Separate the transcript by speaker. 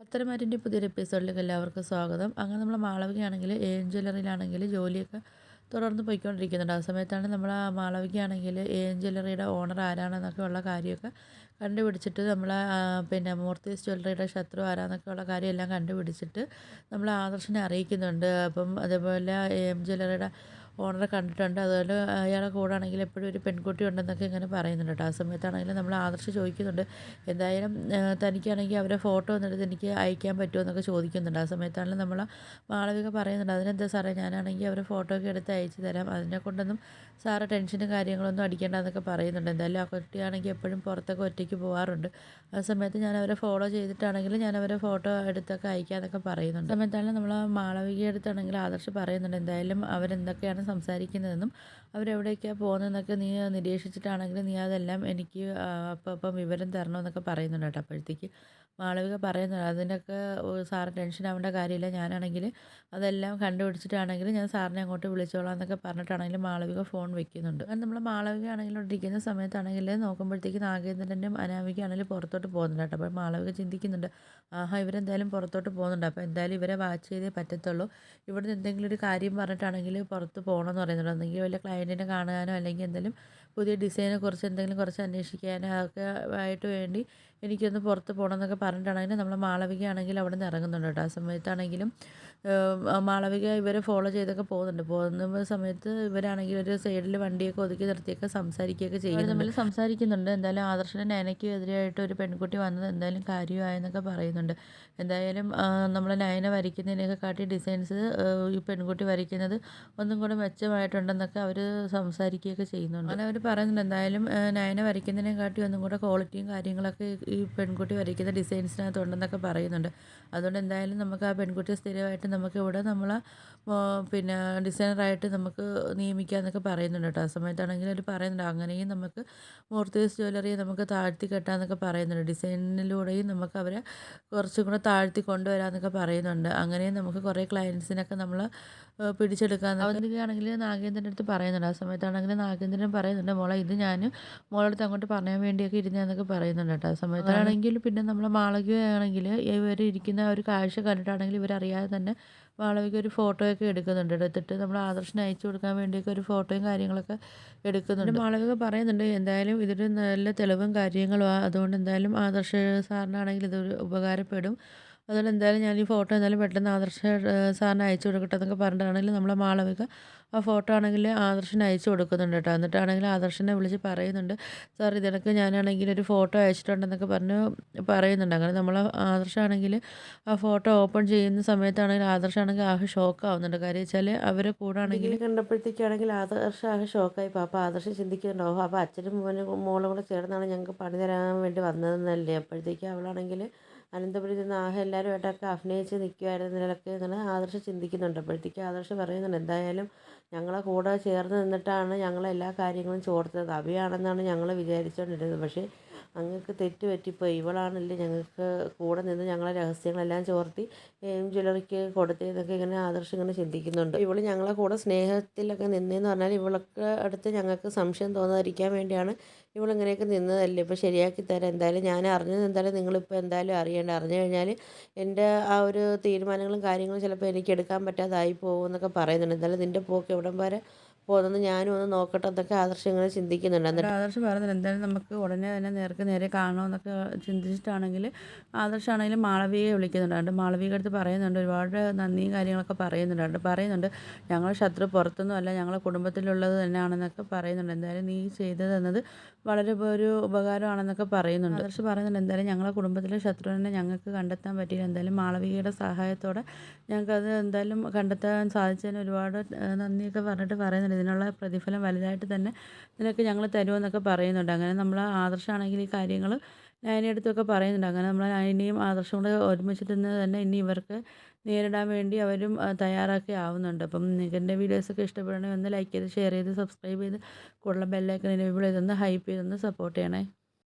Speaker 1: പത്തരമാറ്റിൻ്റെ പുതിയൊരു എപ്പിസോഡിലേക്ക് എല്ലാവർക്കും സ്വാഗതം. അങ്ങനെ നമ്മൾ മാളവികയാണെങ്കിൽ ജ്വല്ലറിയിലാണെങ്കിൽ ജോലിയൊക്കെ തുടർന്ന് പോയിക്കൊണ്ടിരിക്കുന്നുണ്ട്. ആ സമയത്താണ് നമ്മൾ ആ മാളവികയാണെങ്കിൽ ജ്വല്ലറിയുടെ ഓണർ ആരാണെന്നൊക്കെ ഉള്ള കാര്യമൊക്കെ കണ്ടുപിടിച്ചിട്ട് നമ്മൾ പിന്നെ മൂർത്തീസ് ജ്വല്ലറിയുടെ ശത്രു ആരാന്നൊക്കെ ഉള്ള കാര്യം എല്ലാം കണ്ടുപിടിച്ചിട്ട് നമ്മൾ ആദർശിനെ അറിയിക്കുന്നുണ്ട്. അപ്പം അതേപോലെ ജ്വല്ലറിയുടെ ഓണറെ കണ്ടിട്ടുണ്ട്. അതുപോലെ അയാളുടെ കൂടെ ആണെങ്കിൽ എപ്പോഴും ഒരു പെൺകുട്ടി ഉണ്ടെന്നൊക്കെ ഇങ്ങനെ പറയുന്നുണ്ട് കേട്ടോ. ആ സമയത്താണെങ്കിലും നമ്മൾ ആദർശ് ചോദിക്കുന്നുണ്ട്, എന്തായാലും തനിക്കാണെങ്കിൽ അവരെ ഫോട്ടോ ഒന്നെടുത്ത് എനിക്ക് അയക്കാൻ പറ്റുമോ എന്നൊക്കെ ചോദിക്കുന്നുണ്ട്. ആ സമയത്താണെങ്കിലും നമ്മൾ മാളവിക പറയുന്നുണ്ട്, അതിനെന്താ സാറേ, ഞാനാണെങ്കിൽ അവരെ ഫോട്ടോ ഒക്കെ എടുത്ത് അയച്ചു തരാം, അതിനെ കൊണ്ടൊന്നും സാറ് ടെൻഷനും കാര്യങ്ങളൊന്നും അടിക്കേണ്ട എന്നൊക്കെ പറയുന്നുണ്ട്. എന്തായാലും ആ കുട്ടിയാണെങ്കിൽ എപ്പോഴും പുറത്തൊക്കെ ഒറ്റയ്ക്ക് പോകാറുണ്ട്. ആ സമയത്ത് ഞാൻ അവരെ ഫോളോ ചെയ്തിട്ടാണെങ്കിലും ഞാൻ അവരെ ഫോട്ടോ എടുത്തൊക്കെ അയക്കാമെന്നൊക്കെ പറയുന്നുണ്ട്. ആ സമയത്താണെങ്കിൽ നമ്മൾ മാളവിക അടുത്താണെങ്കിൽ ആദർശ് പറയുന്നുണ്ട്, എന്തായാലും അവരെന്തൊക്കെയാണ് സംസാരിക്കുന്നതെന്നും അവരെവിടേക്കാണ് പോകുന്നതെന്നൊക്കെ നീ നിരീക്ഷിച്ചിട്ടാണെങ്കിലും നീ അതെല്ലാം എനിക്ക് അപ്പം വിവരം തരണമെന്നൊക്കെ പറയുന്നുണ്ട് കേട്ടോ. അപ്പോഴത്തേക്ക് മാളവിക പറയുന്നുണ്ട്, അതിനൊക്കെ സാറ് ടെൻഷൻ ആവേണ്ട കാര്യമില്ല, ഞാനാണെങ്കിൽ അതെല്ലാം കണ്ടുപിടിച്ചിട്ടാണെങ്കിൽ ഞാൻ സാറിനെ അങ്ങോട്ട് വിളിച്ചോളാം എന്നൊക്കെ പറഞ്ഞിട്ടാണെങ്കിലും മാളവിക ഫോൺ വെക്കുന്നുണ്ട്. അങ്ങനെ നമ്മൾ മാളവിക ആണെങ്കിലും ഇരിക്കുന്ന സമയത്താണെങ്കിൽ നോക്കുമ്പോഴത്തേക്ക് നാഗേന്ദ്രനും അനാമികയാണെങ്കിലും പുറത്തോട്ട് പോകുന്നുണ്ട് കേട്ടോ. അപ്പോൾ മാളവിക ചിന്തിക്കുന്നുണ്ട്, ആഹാ ഇവരെന്തായാലും പുറത്തോട്ട് പോകുന്നുണ്ട്, അപ്പോൾ എന്തായാലും ഇവരെ വാച്ച് ചെയ്തേ പറ്റത്തുള്ളൂ. ഇവിടുന്ന് എന്തെങ്കിലും ഒരു കാര്യം പറഞ്ഞിട്ടാണെങ്കിൽ പുറത്ത് പോകണമെന്ന് പറയുന്നുണ്ട്. ഒന്നെങ്കിൽ വല്ല ക്ലയൻറ്റിനെ കാണാനോ അല്ലെങ്കിൽ എന്തെങ്കിലും പുതിയ ഡിസൈനെ കുറിച്ച് എന്തെങ്കിലും കുറച്ച് അന്വേഷിക്കാനോ ഒക്കെ ആയിട്ട് വേണ്ടി എനിക്കൊന്ന് പുറത്ത് പോകണം എന്നൊക്കെ പറഞ്ഞിട്ടാണെങ്കിൽ നമ്മൾ മാളവികയാണെങ്കിൽ അവിടെ നിന്ന് ഇറങ്ങുന്നുണ്ട് കേട്ടോ. ആ സമയത്താണെങ്കിലും മാളവിക ഇവരെ ഫോളോ ചെയ്തൊക്കെ പോകുന്നുണ്ട്. പോകുന്ന സമയത്ത് ഇവരാണെങ്കിൽ ഒരു സൈഡിൽ വണ്ടിയൊക്കെ ഒതുക്കി നിർത്തിയൊക്കെ സംസാരിക്കുകയൊക്കെ ചെയ്യുന്നുണ്ട്. തമ്മിൽ സംസാരിക്കുന്നുണ്ട്. എന്തായാലും ആദർശനും നയനയ്ക്കും എതിരായിട്ട് ഒരു പെൺകുട്ടി വന്നത് എന്തായാലും കാര്യമായെന്നൊക്കെ പറയുന്നുണ്ട്. എന്തായാലും നമ്മൾ നയന വരയ്ക്കുന്നതിനെയൊക്കെ കാട്ടി ഡിസൈൻസ് ഈ പെൺകുട്ടി വരയ്ക്കുന്നത് ഒന്നും കൂടെ മെച്ചമായിട്ടുണ്ടെന്നൊക്കെ അവർ സംസാരിക്കുകയൊക്കെ ചെയ്യുന്നുണ്ട്. അങ്ങനെ അവർ പറയുന്നുണ്ട്, എന്തായാലും നയന വരയ്ക്കുന്നതിനെ കാട്ടി ഒന്നും കൂടെ ക്വാളിറ്റിയും കാര്യങ്ങളൊക്കെ ഈ പെൺകുട്ടി വരയ്ക്കുന്ന ഡിസൈൻസിനകത്തുണ്ടെന്നൊക്കെ പറയുന്നുണ്ട്. അതുകൊണ്ട് എന്തായാലും നമുക്ക് ആ പെൺകുട്ടിയെ സ്ഥിരമായിട്ട് നമുക്ക് ഇവിടെ നമ്മൾ പിന്നെ ഡിസൈനറായിട്ട് നമുക്ക് നിയമിക്കാമെന്നൊക്കെ പറയുന്നുണ്ട് കേട്ടോ. ആ സമയത്താണെങ്കിൽ അവർ പറയുന്നുണ്ട്, അങ്ങനെയും നമുക്ക് മൂർത്തീസ് ജ്വല്ലറിയെ നമുക്ക് താഴ്ത്തി കെട്ടാമെന്നൊക്കെ പറയുന്നുണ്ട്. ഡിസൈനിലൂടെയും നമുക്ക് അവരെ കുറച്ചും കൂടെ താഴ്ത്തി കൊണ്ടുവരാമെന്നൊക്കെ പറയുന്നുണ്ട്. അങ്ങനെയും നമുക്ക് കുറേ ക്ലയൻസിനൊക്കെ നമ്മൾ പിടിച്ചെടുക്കാമെന്ന് അവന്തികയാണെങ്കിൽ നാഗേന്ദ്രൻ്റെ അടുത്ത് പറയുന്നുണ്ട്. ആ സമയത്താണെങ്കിൽ നാഗേന്ദ്രൻ പറയുന്നുണ്ട്, മോളെ ഇത് ഞാൻ മോളടുത്ത് അങ്ങോട്ട് പറയാൻ വേണ്ടിയൊക്കെ ഇരുന്നതെന്നൊക്കെ പറയുന്നുണ്ട് കേട്ടോ. ആ സമയത്താണെങ്കിൽ പിന്നെ നമ്മൾ മാളവികയാണെങ്കിൽ ഇവർ ഇരിക്കുന്ന ഒരു കാഴ്ച കണ്ടിട്ടാണെങ്കിൽ ഇവരറിയാതെ തന്നെ മാളവിക ഒരു ഫോട്ടോയൊക്കെ എടുക്കുന്നുണ്ട്. എടുത്തിട്ട് നമ്മൾ ആദർശിന് അയച്ചു കൊടുക്കാൻ വേണ്ടിയൊക്കെ ഒരു ഫോട്ടോയും കാര്യങ്ങളൊക്കെ എടുക്കുന്നുണ്ട്. മാളവിക പറയുന്നുണ്ട്, എന്തായാലും ഇതൊരു നല്ല തെളിവും കാര്യങ്ങളുമാണ്, അതുകൊണ്ട് എന്തായാലും ആദർശ സാറിനാണെങ്കിൽ ഇതൊരു ഉപകാരപ്പെടും, അതുകൊണ്ട് എന്തായാലും ഞാൻ ഈ ഫോട്ടോ എന്തായാലും പെട്ടെന്ന് ആദർശ സാറിന് അയച്ചു കൊടുക്കട്ടെ എന്നൊക്കെ പറഞ്ഞിട്ടാണെങ്കിൽ നമ്മളെ മാളവിക ആ ഫോട്ടോ ആണെങ്കിൽ ആദർശിന് അയച്ചു കൊടുക്കുന്നുണ്ട് കേട്ടോ. എന്നിട്ടാണെങ്കിൽ ആദർശിനെ വിളിച്ച് പറയുന്നുണ്ട്, സാർ ഇതിനൊക്കെ ഞാനാണെങ്കിൽ ഒരു ഫോട്ടോ അയച്ചിട്ടുണ്ടെന്നൊക്കെ പറഞ്ഞ് പറയുന്നുണ്ട്. അങ്ങനെ നമ്മൾ ആദർശാണെങ്കിൽ ആ ഫോട്ടോ ഓപ്പൺ ചെയ്യുന്ന സമയത്താണെങ്കിൽ ആദർശാണെങ്കിൽ ആകെ ഷോക്ക് ആവുന്നുണ്ട്. കാര്യം വെച്ചാൽ അവരെ കൂടെ ആണെങ്കിൽ കണ്ടപ്പോഴത്തേക്കാണെങ്കിൽ ആദർശ ആകെ ഷോക്കായി. അപ്പോൾ ആദർശം ചിന്തിക്കുന്നുണ്ടോ, അപ്പോൾ അച്ഛനും മോളും കൂടെ ചേർന്നാണ് ഞങ്ങൾക്ക് പണി തരാൻ വേണ്ടി വന്നതെന്നല്ലേ. അപ്പോഴത്തേക്ക് അവളാണെങ്കിൽ അനന്തപുരിയിൽ നിന്ന് എല്ലാവരുമായിട്ടൊക്കെ അഭിനയിച്ച് നിൽക്കുമായിരുന്നതിലൊക്കെ ഇങ്ങനെ ആദർശം ചിന്തിക്കുന്നുണ്ട്. അപ്പോഴത്തേക്ക് ആദർശം പറയുന്നുണ്ട്, എന്തായാലും ഞങ്ങളെ കൂടെ ചേർന്ന് നിന്നിട്ടാണ് ഞങ്ങളെല്ലാ കാര്യങ്ങളും ചോർത്തത്, അഭിയാണെന്നാണ് ഞങ്ങൾ വിചാരിച്ചുകൊണ്ടിരുന്നത്. പക്ഷേ അങ്ങക്ക് തെറ്റ് പറ്റിപ്പോയി, ഇവളാണല്ലേ ഞങ്ങൾക്ക് കൂടെ നിന്ന് ഞങ്ങളെ രഹസ്യങ്ങളെല്ലാം ചോർത്തി ജ്വല്ലറിക്ക് കൊടുത്തതെന്നൊക്കെ ഇങ്ങനെ ആദർശം ഇങ്ങനെ ചിന്തിക്കുന്നുണ്ട്. ഇവൾ ഞങ്ങളെ കൂടെ സ്നേഹത്തിലൊക്കെ നിന്നതെന്ന് പറഞ്ഞാൽ ഇവൾക്ക് അടുത്ത് ഞങ്ങൾക്ക് സംശയം തോന്നാതിരിക്കാൻ വേണ്ടിയാണ് ഇവളിങ്ങനെയൊക്കെ നിന്നതല്ലേ, ഇപ്പോൾ ശരിയാക്കി തരാം. എന്തായാലും ഞാൻ അറിഞ്ഞത് എന്തായാലും നിങ്ങളിപ്പോൾ എന്തായാലും അറിയേണ്ട, അറിഞ്ഞു കഴിഞ്ഞാൽ എൻ്റെ ആ ഒരു തീരുമാനങ്ങളും കാര്യങ്ങളും ചിലപ്പോൾ എനിക്ക് എടുക്കാൻ പറ്റാതായി പോകും എന്നൊക്കെ പറയുന്നുണ്ട്. എന്തായാലും നിൻ്റെ പോക്ക് എവിടം വരെ പോകുന്നത് ഞാനും ഒന്ന് നോക്കട്ടെ എന്നൊക്കെ ആദർശം ഇങ്ങനെ ചിന്തിക്കുന്നുണ്ട്. എന്നിട്ട് ആദർശം പറയുന്നത്, എന്തായാലും നമുക്ക് ഉടനെ തന്നെ നേർക്ക് നേരെ കാണണമെന്നൊക്കെ ചിന്തിച്ചിട്ടാണെങ്കിൽ ആദർശമാണെങ്കിലും മാളവികയെ വിളിക്കുന്നുണ്ട്. അതുകൊണ്ട് മാളവിക അടുത്ത് പറയുന്നുണ്ട്, ഒരുപാട് നന്ദിയും കാര്യങ്ങളൊക്കെ പറയുന്നുണ്ട്. അതുകൊണ്ട് പറയുന്നുണ്ട്, ഞങ്ങൾ ശത്രു പുറത്തൊന്നും അല്ല, ഞങ്ങളെ കുടുംബത്തിലുള്ളത് തന്നെയാണെന്നൊക്കെ പറയുന്നുണ്ട്. എന്തായാലും നീ ചെയ്തത് എന്നത് വളരെ ഒരു ഉപകാരമാണെന്നൊക്കെ പറയുന്നുണ്ട്. ആദർശ് പറയുന്നുണ്ട്, എന്തായാലും ഞങ്ങളെ കുടുംബത്തിലെ ശത്രുവിനെ ഞങ്ങൾക്ക് കണ്ടെത്താൻ പറ്റിയില്ല, എന്തായാലും മാളവികയുടെ സഹായത്തോടെ ഞങ്ങൾക്കത് എന്തായാലും കണ്ടെത്താൻ സാധിച്ചതിന് ഒരുപാട് നന്ദിയൊക്കെ പറഞ്ഞിട്ട് പറയുന്നുണ്ട്. ഇതിനുള്ള പ്രതിഫലം വലുതായിട്ട് തന്നെ നിനക്ക് ഞങ്ങൾ തരുമെന്നൊക്കെ പറയുന്നുണ്ട്. അങ്ങനെ നമ്മൾ ആദർശമാണെങ്കിൽ ഈ കാര്യങ്ങൾ നയനയടുത്തൊക്കെ പറയുന്നുണ്ട്. അങ്ങനെ നമ്മൾ നയനയും ആദർശവും കൂടെ ഒരുമിച്ച് നിന്ന് തന്നെ ഇനി ഇവർക്ക് നേരിടാൻ വേണ്ടി അവരും തയ്യാറാക്കി ആവുന്നുണ്ട്. അപ്പം നിങ്ങൾക്ക് എൻ്റെ വീഡിയോസൊക്കെ ഇഷ്ടപ്പെടണമെങ്കിൽ ഒന്ന് ലൈക്ക് ചെയ്ത് ഷെയർ ചെയ്ത് സബ്സ്ക്രൈബ് ചെയ്ത് കൂടുതൽ ബെല്ലൈക്കൺ എനേബിൾ ചെയ്തൊന്ന് ഹൈപ്പ് ചെയ്തൊന്ന് സപ്പോർട്ട് ചെയ്യണേ.